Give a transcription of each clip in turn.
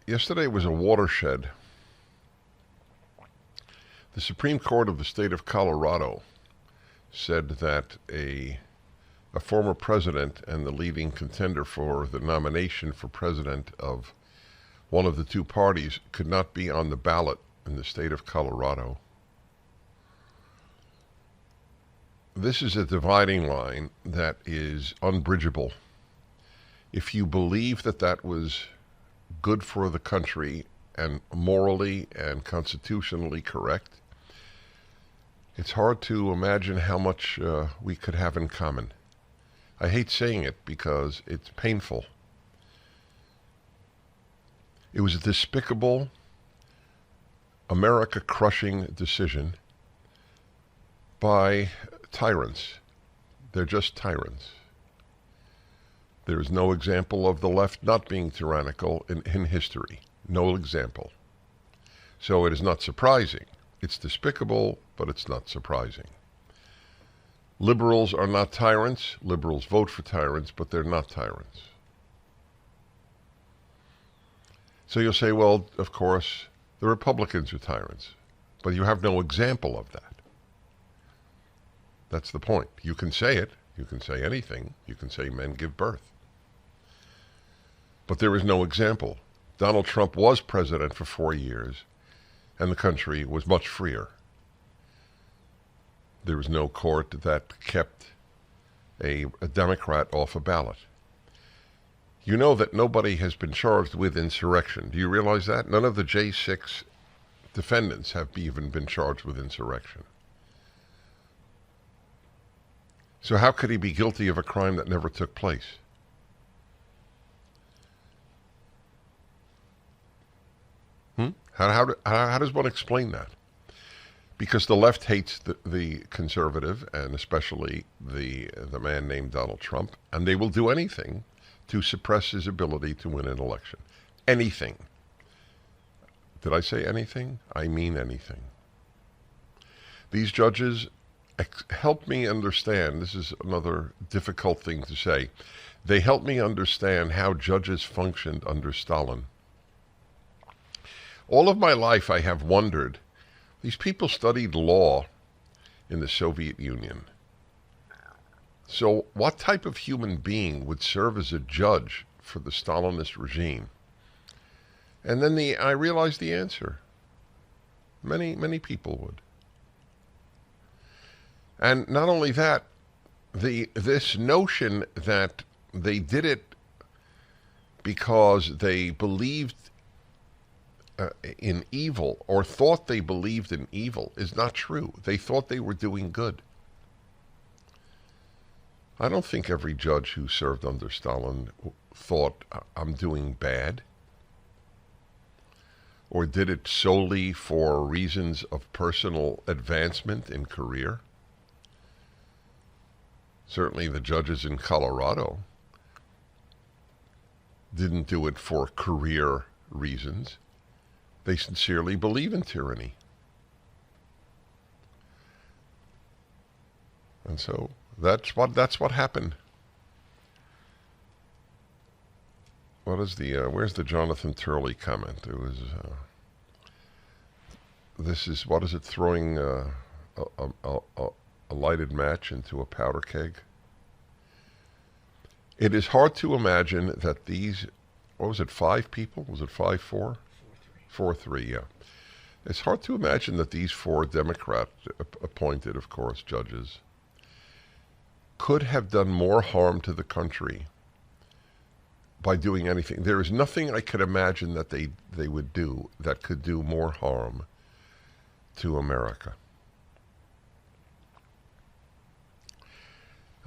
Yesterday was a watershed. The Supreme Court of the state of Colorado said that a former president and the leading contender for the nomination for president of one of the two parties could not be on the ballot in the state of Colorado. This is a dividing line that is unbridgeable. If you believe that that was good for the country and morally and constitutionally correct, it's hard to imagine how much we could have in common. I hate saying it because it's painful. It was a despicable, America-crushing decision by tyrants. They're just tyrants. There is no example of the left not being tyrannical in history. No example. So it is not surprising. It's despicable, but it's not surprising. Liberals are not tyrants. Liberals vote for tyrants, but they're not tyrants. So you'll say, well, of course, the Republicans are tyrants, but you have no example of that. That's the point. You can say it. You can say anything. You can say men give birth. But there is no example. Donald Trump was president for 4 years, and the country was much freer. There was no court that kept a Democrat off a ballot. You know that nobody has been charged with insurrection. Do you realize that? None of the J6 defendants have even been charged with insurrection. So how could he be guilty of a crime that never took place? How does one explain that? Because the left hates the conservative, and especially the man named Donald Trump, and they will do anything to suppress his ability to win an election. Anything. Did I say anything? I mean anything. These judges help me understand. This is another difficult thing to say. They help me understand how judges functioned under Stalin. All of my life I have wondered, these people studied law in the Soviet Union. So what type of human being would serve as a judge for the Stalinist regime? And then I realized the answer. Many people would. And not only that, this notion that they did it because they believed in evil, or thought they believed in evil, is not true. They thought they were doing good. I don't think every judge who served under Stalin thought, I'm doing bad, or did it solely for reasons of personal advancement in career. Certainly the judges in Colorado didn't do it for career reasons. They sincerely believe in tyranny. And so that's what happened. Where's the Jonathan Turley comment? It was, this is, what is it, throwing a lighted match into a powder keg? It is hard to imagine that these, what was it, 5 people? Was it 5-4? 4-3, yeah. It's hard to imagine that these 4 Democrat appointed, of course, judges could have done more harm to the country by doing anything. There is nothing I could imagine that they would do that could do more harm to America.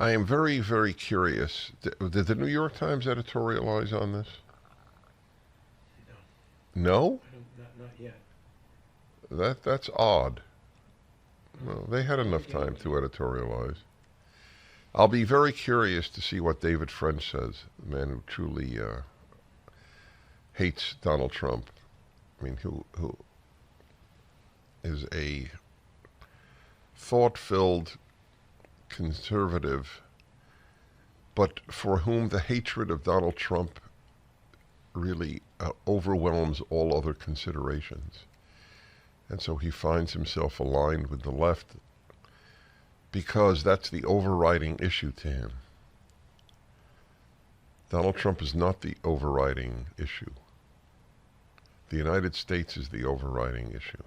I am very, very curious. Did the New York Times editorialize on this? No? Not yet. That's odd. Well, they had enough time to editorialize. I'll be very curious to see what David French says, the man who truly hates Donald Trump. I mean, who is a thought-filled conservative, but for whom the hatred of Donald Trump really overwhelms all other considerations. And so he finds himself aligned with the left because that's the overriding issue to him. Donald Trump is not the overriding issue. The United States is the overriding issue.